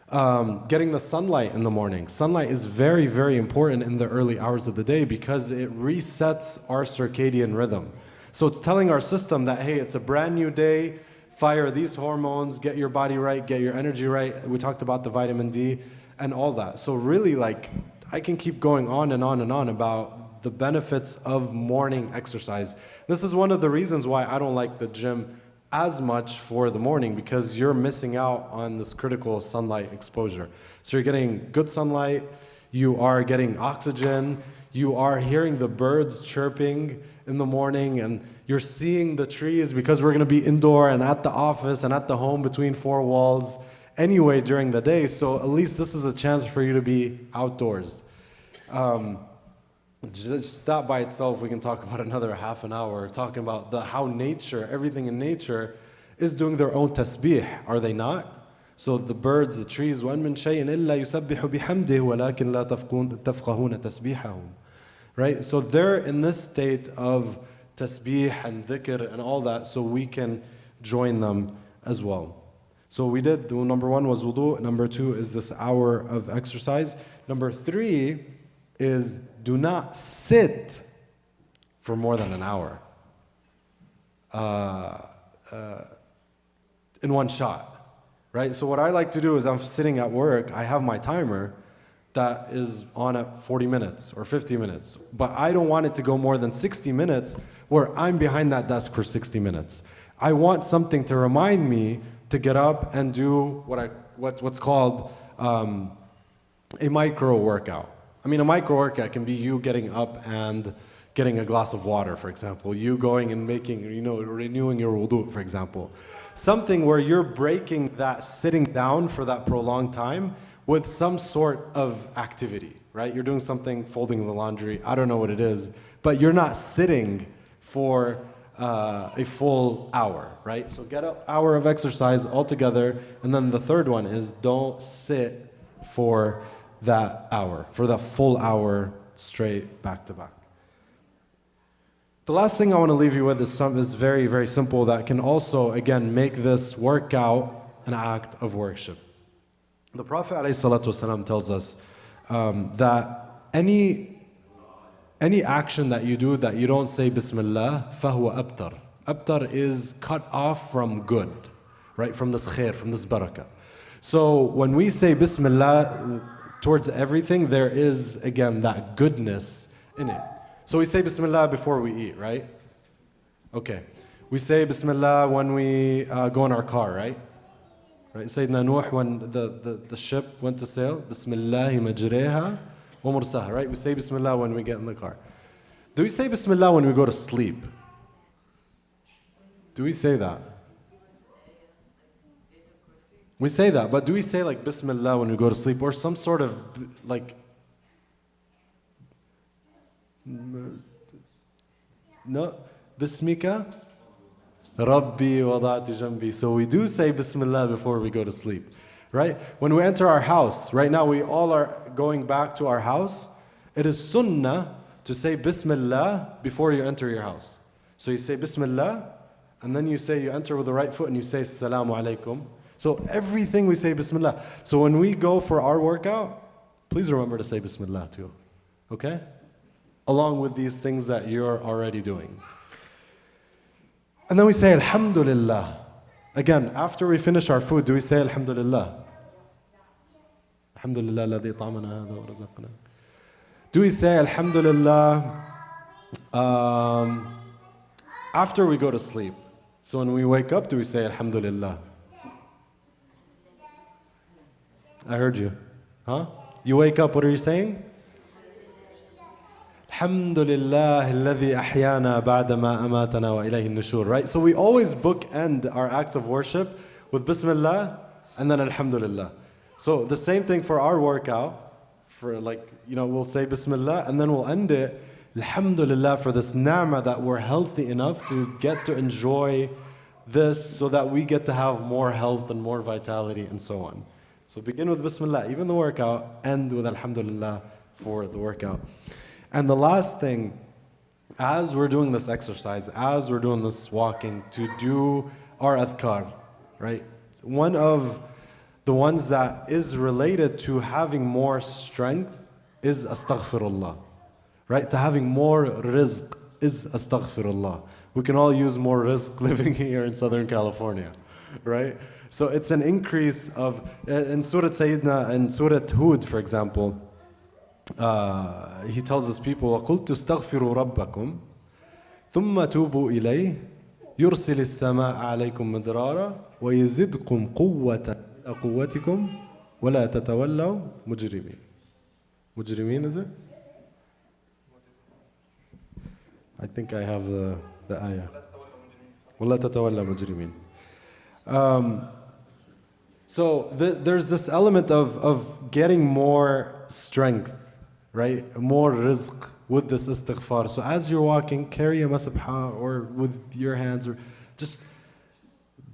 Getting the sunlight in the morning. Sunlight is very, very important in the early hours of the day because it resets our circadian rhythm. So it's telling our system that, hey, it's a brand new day, fire these hormones, get your body right, get your energy right. We talked about the vitamin D and all that. So really, like, I can keep going on and on and on about the benefits of morning exercise. This is one of the reasons why I don't like the gym as much for the morning, because you're missing out on this critical sunlight exposure. So you're getting good sunlight, you are getting oxygen, you are hearing the birds chirping in the morning, and you're seeing the trees, because we're going to be indoor and at the office and at the home between four walls anyway during the day. So at least this is a chance for you to be outdoors. Just that by itself, we can talk about another half an hour, talking about how nature, everything in nature, is doing their own tasbih, are they not? So the birds, the trees, وَأَن مِّن شَيْءٍ إِلَّا يُسَبِّحُ بِحَمْدِهِ وَلَكِنْ لَا تَفْقَهُونَ تَسْبِيحَهُمْ. Right? So they're in this state of tasbih and dhikr and all that, so we can join them as well. So we did, number 1 was wudu, number 2 is this hour of exercise. Number 3 is do not sit for more than an hour in one shot, right? So what I like to do is I'm sitting at work, I have my timer, that is on at 40 minutes or 50 minutes. But I don't want it to go more than 60 minutes where I'm behind that desk for 60 minutes. I want something to remind me to get up and do what's called a micro workout. I mean, a micro workout can be you getting up and getting a glass of water, for example. You going and making, renewing your wudu, for example. Something where you're breaking that sitting down for that prolonged time with some sort of activity, right? You're doing something, folding the laundry, I don't know what it is, but you're not sitting for a full hour, right? So get an hour of exercise altogether, and then the third one is don't sit for that hour, for that full hour straight back to back. The last thing I want to leave you with is very, very simple that can also, again, make this workout an act of worship. The Prophet ﷺ tells us that any action that you do that you don't say Bismillah, فَهُوَ أَبْتَرْ. Abtar is cut off from good, right? From this khair, from this barakah. So when we say Bismillah towards everything, there is, again, that goodness in it. So we say Bismillah before we eat, right? Okay. We say Bismillah when we go in our car, right? Right? Sayyidina Nuh, when the ship went to sail, Bismillahi majreha wa mursaha, right? We say Bismillah when we get in the car. Do we say Bismillah when we go to sleep? Do we say that? We say that, but do we say like Bismillah when we go to sleep or some sort of like no, Bismika Rabbi wada'tu jambi. So we do say Bismillah before we go to sleep, right? When we enter our house, right now we all are going back to our house. It is sunnah to say Bismillah before you enter your house. So you say Bismillah, and then you enter with the right foot and you say Assalamu alaikum. So everything we say Bismillah. So when we go for our workout, please remember to say Bismillah too, okay? Along with these things that you're already doing. And then we say Alhamdulillah. Again, after we finish our food, do we say Alhamdulillah? Alhamdulillah alladhi ta'amana hadha wa razaqana. Do we say Alhamdulillah after we go to sleep? So when we wake up, do we say Alhamdulillah? I heard you. Huh? You wake up, what are you saying? Alhamdulillah alladhi ahyana ba'da ma amatana wa ilayhi nushur, right? So we always bookend our acts of worship with Bismillah and then Alhamdulillah. So the same thing for our workout, for we'll say Bismillah and then we'll end it, Alhamdulillah for this ni'mah that we're healthy enough to get to enjoy this so that we get to have more health and more vitality and so on. So begin with Bismillah, even the workout, end with Alhamdulillah for the workout. And the last thing, as we're doing this exercise, as we're doing this walking, to do our adhkar, right? One of the ones that is related to having more strength is astaghfirullah, right? To having more rizq is astaghfirullah. We can all use more rizq living here in Southern California, right? So it's an increase of, in Surah Sayyidina, in Surah Hud, for example, he tells his people, وَقُلْتُ اسْتَغْفِرُوا رَبَّكُمْ ثُمَّ تُوبُوا إِلَيْهِ يُرْسِلِ السَّمَاءَ عَلَيْكُمْ مِدْرَارًا وَيَزِدْكُمْ قُوَّةً إِلَى قُوَّتِكُمْ وَلَا تَتَوَلَّوْا مُجْرِمِينَ. Mujrimeen, is it? I think I have the ayah. وَلَا تَتَوَلَّوْا مُجْرِمِينَ. So there's this element of getting more strength, right? More rizq with this istighfar. So as you're walking, carry a masabha or with your hands, or just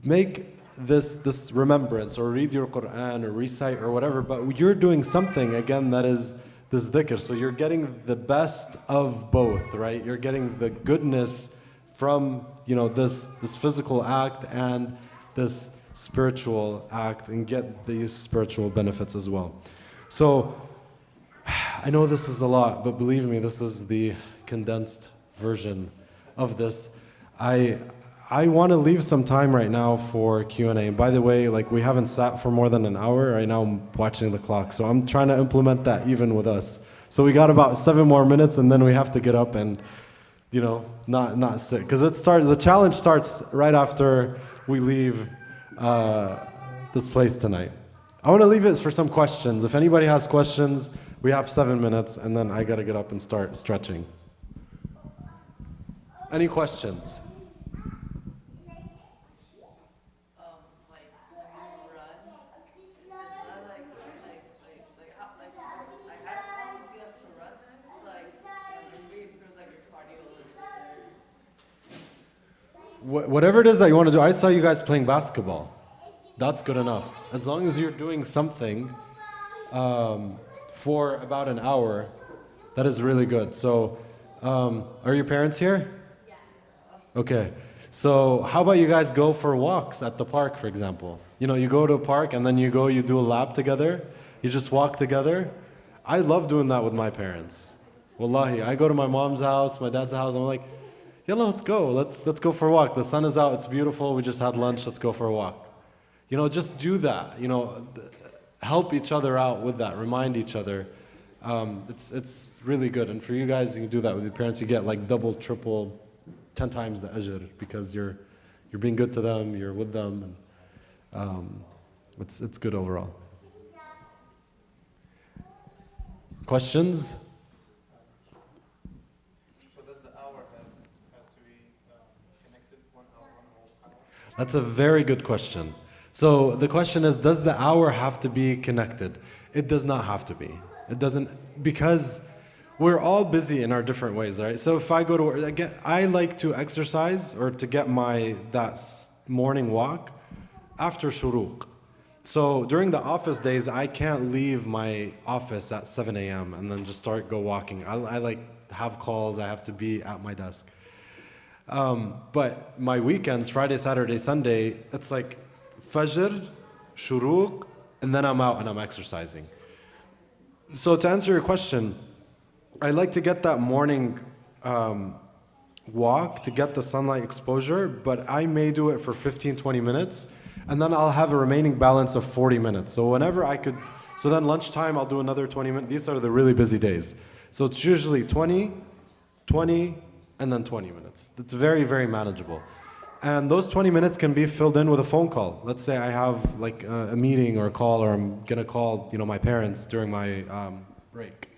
make this remembrance, or read your Quran or recite or whatever, but you're doing something, again, that is this dhikr. So you're getting the best of both, right? You're getting the goodness from, this physical act and this spiritual act, and get these spiritual benefits as well. So I know this is a lot, but believe me, this is the condensed version of this. I I want to leave some time right now for Q&A. And by the way, like we haven't sat for more than an hour. Right now I'm watching the clock. So I'm trying to implement that even with us. So we got about 7 more minutes and then we have to get up and, you know, not sit. Because the challenge starts right after we leave this place tonight. I want to leave it for some questions. If anybody has questions, we have 7 minutes and then I got to get up and start stretching. Any questions? Whatever it is that you want to do, I saw you guys playing basketball. That's good enough. As long as you're doing something for about an hour, that is really good. So, are your parents here? Okay. So, how about you guys go for walks at the park, for example? You know, you go to a park and then you do a lap together. You just walk together. I love doing that with my parents. Wallahi, I go to my mom's house, my dad's house, I'm like, yalla, let's go. Let's go for a walk. The sun is out. It's beautiful. We just had lunch. Let's go for a walk. You know, just do that. You know, help each other out with that. Remind each other. It's really good. And for you guys, you can do that with your parents. You get like double, triple, 10 times the ajr because you're being good to them. You're with them, and it's good overall. Questions? That's a very good question. So the question is, does the hour have to be connected? It does not have to be. It doesn't, because we're all busy in our different ways, right? So if I go to work, again, I like to exercise or to get that morning walk after shuruq. So during the office days, I can't leave my office at 7 a.m. and then just go walking. I like have calls, I have to be at my desk. But my weekends, Friday, Saturday, Sunday, it's like Fajr, Shuruq, and then I'm out and I'm exercising. So to answer your question, I like to get that morning walk to get the sunlight exposure, but I may do it for 15, 20 minutes, and then I'll have a remaining balance of 40 minutes. So whenever I could, so then lunchtime I'll do another 20 minutes. These are the really busy days. So it's usually 20, and then 20 minutes. It's very, very manageable. And those 20 minutes can be filled in with a phone call. Let's say I have like a meeting or a call, or I'm gonna call, you know, my parents during my break.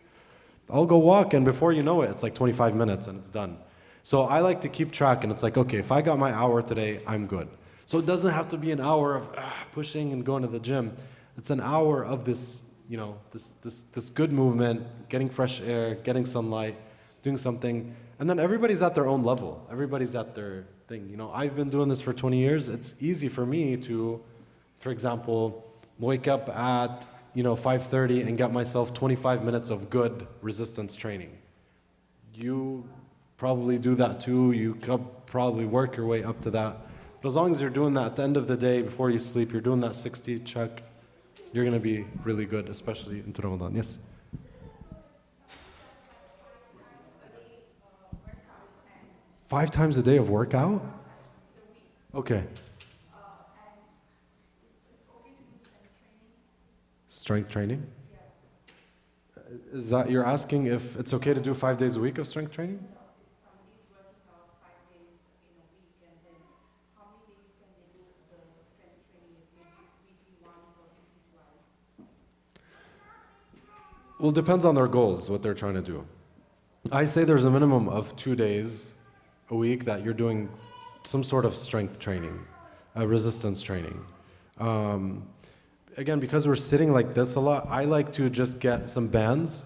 I'll go walk, and before you know it, it's like 25 minutes and it's done. So I like to keep track, and it's like, okay, if I got my hour today, I'm good. So it doesn't have to be an hour of pushing and going to the gym. It's an hour of this, you know, this good movement, getting fresh air, getting sunlight, doing something. And then everybody's at their own level. Everybody's at their thing. You know, I've been doing this for 20 years. It's easy for me to, for example, wake up at, 5:30 and get myself 25 minutes of good resistance training. You probably do that too. You could probably work your way up to that. But as long as you're doing that at the end of the day, before you sleep, you're doing that 60 check, you're going to be really good, especially into Ramadan. Yes? 5 times a day of workout? Okay. Strength training? Is that you're asking if it's okay to do 5 days a week of strength training? Somebody's working out 5 days in a week, and then how many days can they do the strength training? Maybe weekly once or weekly twice? Well, it depends on their goals, what they're trying to do. I say there's a minimum of 2 days a week that you're doing some sort of strength training, resistance training. Again, because we're sitting like this a lot, I like to just get some bands,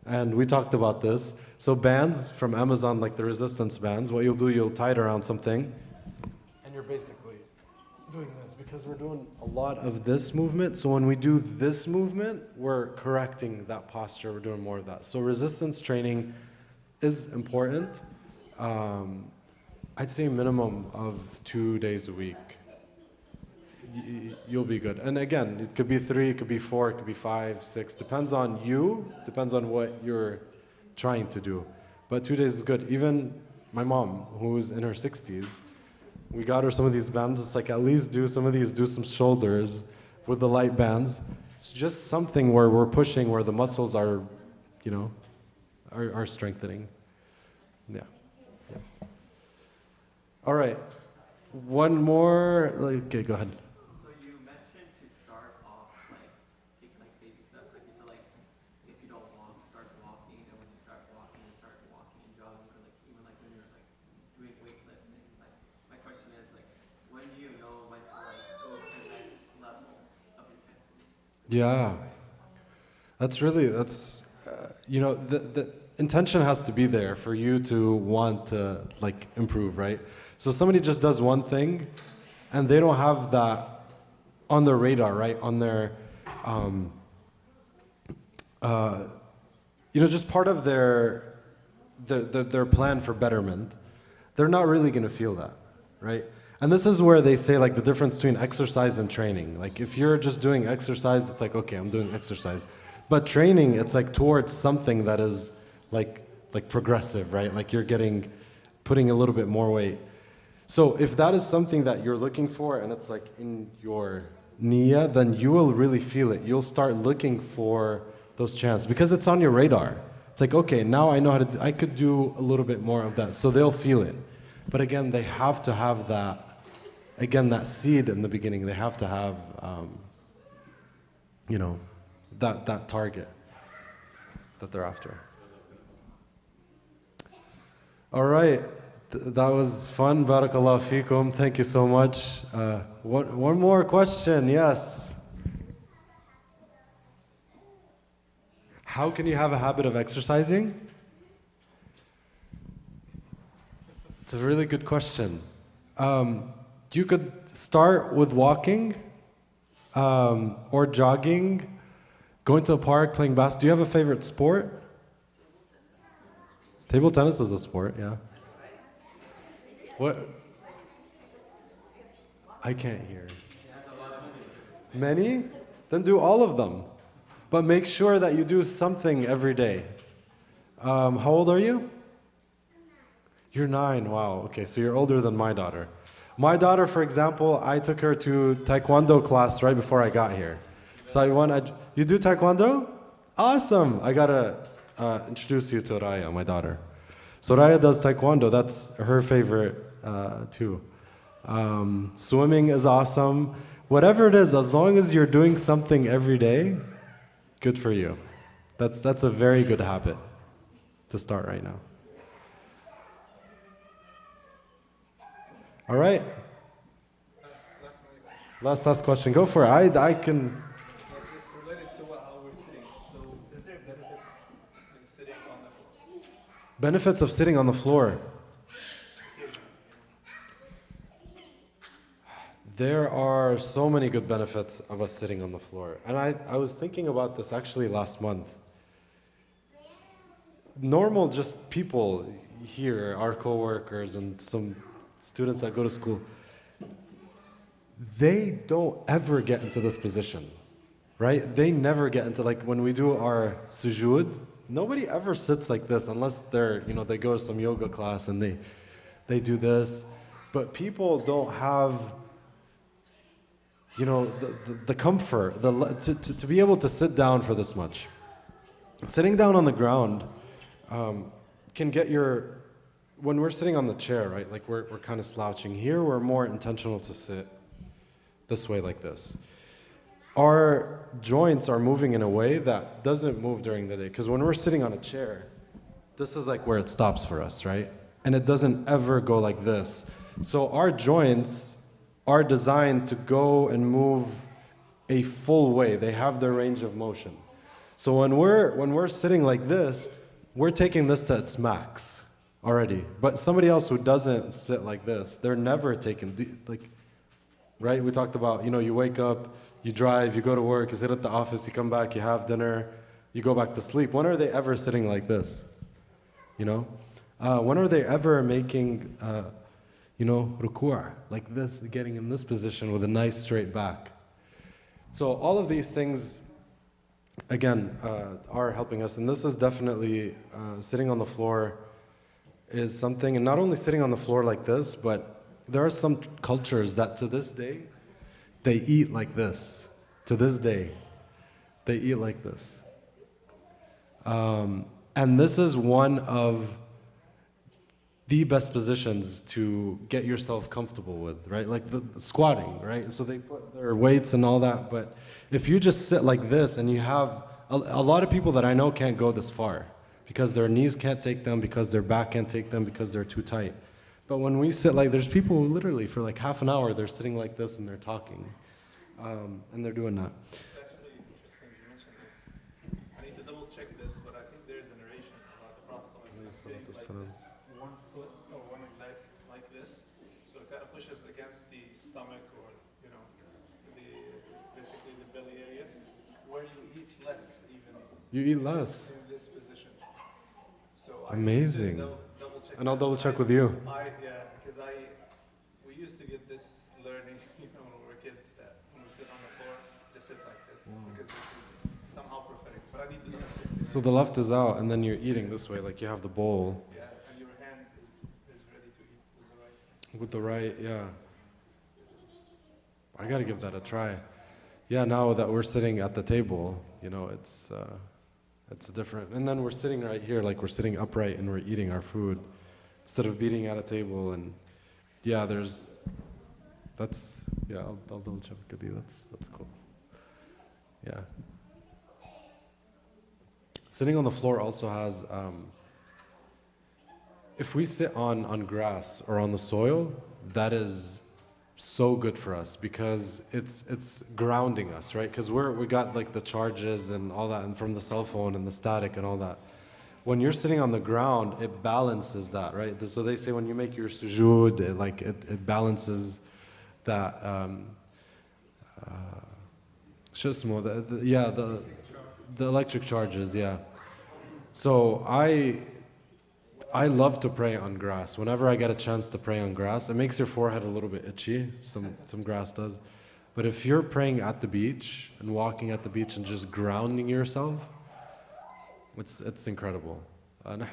and we talked about this. So bands from Amazon, like the resistance bands, what you'll do, you'll tie it around something, and you're basically doing this, because we're doing a lot of this movement. So when we do this movement, we're correcting that posture, we're doing more of that. So resistance training is important. I'd say a minimum of 2 days a week. You'll be good. And again, it could be 3, it could be 4, it could be 5, 6. Depends on you, depends on what you're trying to do. But 2 days is good. Even my mom, who's in her 60s, We got her some of these bands. It's like, at least do some of these, do some shoulders with the light bands. It's just something where we're pushing, where the muscles are, you know, are strengthening. Yeah. Yeah. All right. One more. Okay, go ahead. So you mentioned to start off like taking like baby steps, like you said, like if you don't walk, start walking, and when you start walking and jogging, or like even like when you're like doing weightlifting. Like my question is like, when do you know when to like go to the next level of intensity? Yeah. That's you know, the intention has to be there for you to want to like improve, right? So somebody just does one thing and they don't have that on their radar, right? On their, you know, just part of their plan for betterment. They're not really going to feel that, right? And this is where they say like the difference between exercise and training. Like if you're just doing exercise, it's like, okay, I'm doing exercise. But training, it's like towards something that is like progressive, right? Like you're putting a little bit more weight. So if that is something that you're looking for and it's like in your niyyah, then you will really feel it. You'll start looking for those chances because it's on your radar. It's like, okay, now I know how to I could do a little bit more of that. So they'll feel it. But again, they have to have that, again, that seed in the beginning. They have to have, you know, that target that they're after. All right. That was fun. Barakallahu feekum. Thank you so much. One more question. Yes. How can you have a habit of exercising? It's a really good question. You could start with walking or jogging, going to a park, playing basketball. Do you have a favorite sport? Table tennis is a sport, yeah. What? I can't hear. Many? Then do all of them. But make sure that you do something every day. How old are you? You're 9, wow. Okay, so you're older than my daughter. My daughter, for example, I took her to Taekwondo class right before I got here. So you do Taekwondo? Awesome. I gotta introduce you to Raya, my daughter. So Raya does Taekwondo. That's her favorite too. Swimming is awesome. Whatever it is, as long as you're doing something every day, good for you. That's a very good habit to start right now. All right. Last question. Go for it. I can. It's related to how we're sitting. So, is there benefits in sitting on the floor? Benefits of sitting on the floor. There are so many good benefits of us sitting on the floor. And I was thinking about this actually last month. Normal just people here, our coworkers and some students that go to school, they don't ever get into this position, right? They never get into, like when we do our sujood, nobody ever sits like this unless they're, you know, they go to some yoga class and they do this. But people don't have, you know, the comfort, to be able to sit down for this much. Sitting down on the ground can get when we're sitting on the chair, right, like we're kind of slouching. Here we're more intentional to sit this way like this. Our joints are moving in a way that doesn't move during the day. Because when we're sitting on a chair, this is like where it stops for us, right? And it doesn't ever go like this. So our joints are designed to go and move a full way. They have their range of motion. So when we're sitting like this, we're taking this to its max already. But somebody else who doesn't sit like this, they're never taking, like, right? We talked about, you know, you wake up, you drive, you go to work, you sit at the office, you come back, you have dinner, you go back to sleep. When are they ever sitting like this? You know? When are they ever making, you know, ruku', like this, getting in this position with a nice straight back? So all of these things, again, are helping us. And this is definitely, sitting on the floor is something, and not only sitting on the floor like this, but There are some cultures that to this day, they eat like this. To this day, they eat like this. And this is one of the best positions to get yourself comfortable with, right? Like the squatting, right? So they put their weights and all that, but if you just sit like this and you have, a lot of people that I know can't go this far because their knees can't take them, because their back can't take them, because they're too tight. But when we sit like, there's people who literally for like half an hour, they're sitting like this and they're talking. And they're doing that. It's actually interesting you mentioned this. I need to double check this, but I think there's a narration about the Prophet sitting like this, one foot or one leg like this, so it kind of pushes against the stomach or basically the belly area, where you eat less even. You eat less. In this position. So amazing. Double check. And I'll double check with you. Because we used to get this learning, when we were kids, that when we sit on the floor, just sit like this, because this is somehow prophetic. But I need to double check. So the left is out, and then you're eating this way, like you have the bowl. Yeah, and your hand is ready to eat with the right. With the right, yeah. I gotta give that a try. Yeah, now that we're sitting at the table, it's different. And then we're sitting right here, like we're sitting upright and we're eating our food instead of beating at a table. And yeah, I'll double check with you. That's cool. Yeah. Sitting on the floor also has, if we sit on grass or on the soil, that is so good for us because it's grounding us, right? Because we got like the charges and all that, and from the cell phone and the static and all that. When you're sitting on the ground, it balances that, right? So they say when you make your sujood, it balances that. The electric charges, yeah. So I love to pray on grass. Whenever I get a chance to pray on grass, it makes your forehead a little bit itchy. Some grass does. But if you're praying at the beach and walking at the beach and just grounding yourself, it's incredible.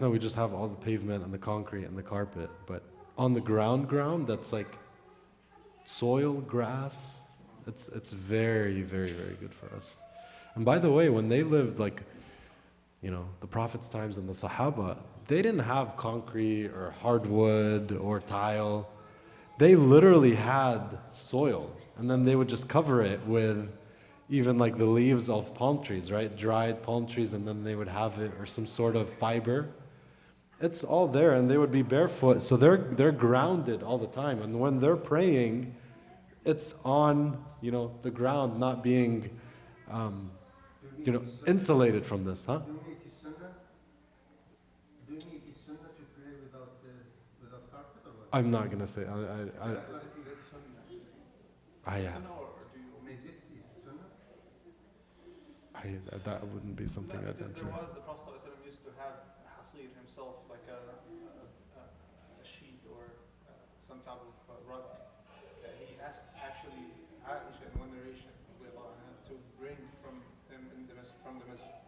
We just have all the pavement and the concrete and the carpet, but on the ground that's like soil, grass, it's very, very, very good for us. And by the way, when they lived the Prophet's times and the Sahaba, they didn't have concrete or hardwood or tile. They literally had soil, and then they would just cover it with even like the leaves of palm trees, right? Dried palm trees, and then they would have it, or some sort of fiber. It's all there, and they would be barefoot, so they're grounded all the time. And when they're praying, it's on the ground, not being insulated from this, huh? I'm not gonna say. That wouldn't be something I'd answer. The Prophet ﷺ used to have hasir himself, like a sheet or some type of rug. He asked actually Aisha in one narration to bring from him from the masjid.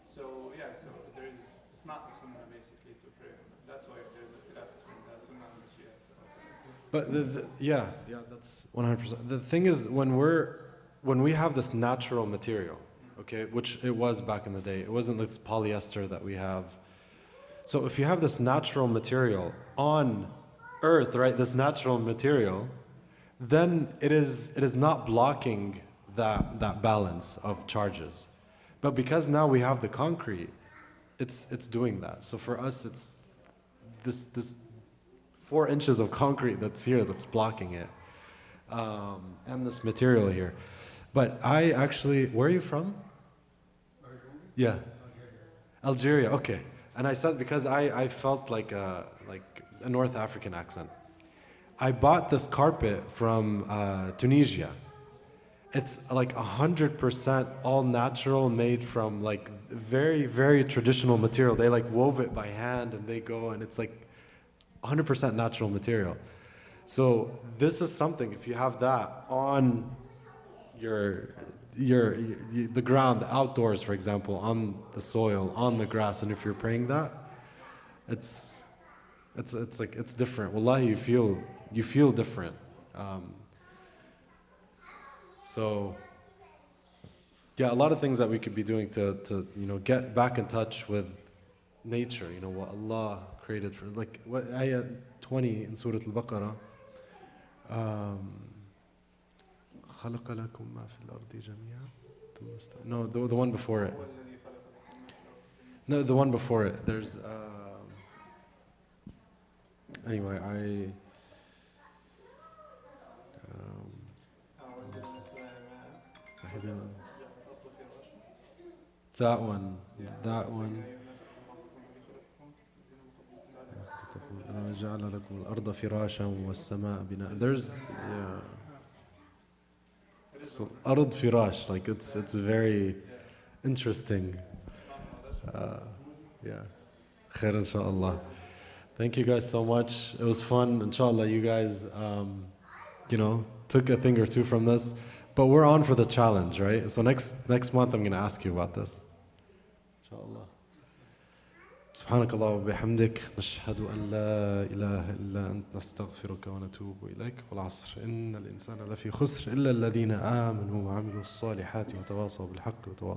So it's not the sunnah basically to pray. That's why there's a khilaf between the sunnah and the shia. But that's 100%. The thing is, when we have this natural material, okay, which it was back in the day, it wasn't this polyester that we have. So if you have this natural material on earth, right, this natural material, then it is not blocking that balance of charges. But because now we have the concrete, it's doing that. So for us, it's this 4 inches of concrete that's here that's blocking it, and this material here. But I actually, where are you from? Yeah, Algeria. Okay. And I said because I felt like a North African accent. I bought this carpet from Tunisia. It's like 100% all natural, made from like very, very traditional material. They like wove it by hand, and they go, and it's like 100% natural material. So this is something, if you have that on the ground, the outdoors, for example, on the soil, on the grass, and if you're praying that, it's different. Wallahi, you you feel different. So yeah, a lot of things that we could be doing to get back in touch with nature, what Allah created for, like what ayah 20 in Surah Al-Baqarah, خلق لكم ما في الأرض جميعا no, the one before it. No, the one before it. There's anyway, that one. جعل لكم الأرض فراشا والسماء بناء. There's so أرض فراش, like it's very interesting. Yeah. خير إن شاء الله. Thank you guys so much. It was fun. Inshallah, you guys, took a thing or two from this. But we're on for the challenge, right? So next month, I'm going to ask you about this. Inshallah. سبحانك الله وبحمدك نشهد أن لا إله إلا أنت نستغفرك ونتوب إليك والعصر إن الإنسان لفي خسر إلا الذين آمنوا وعملوا الصالحات وتواصوا بالحق وتواصوا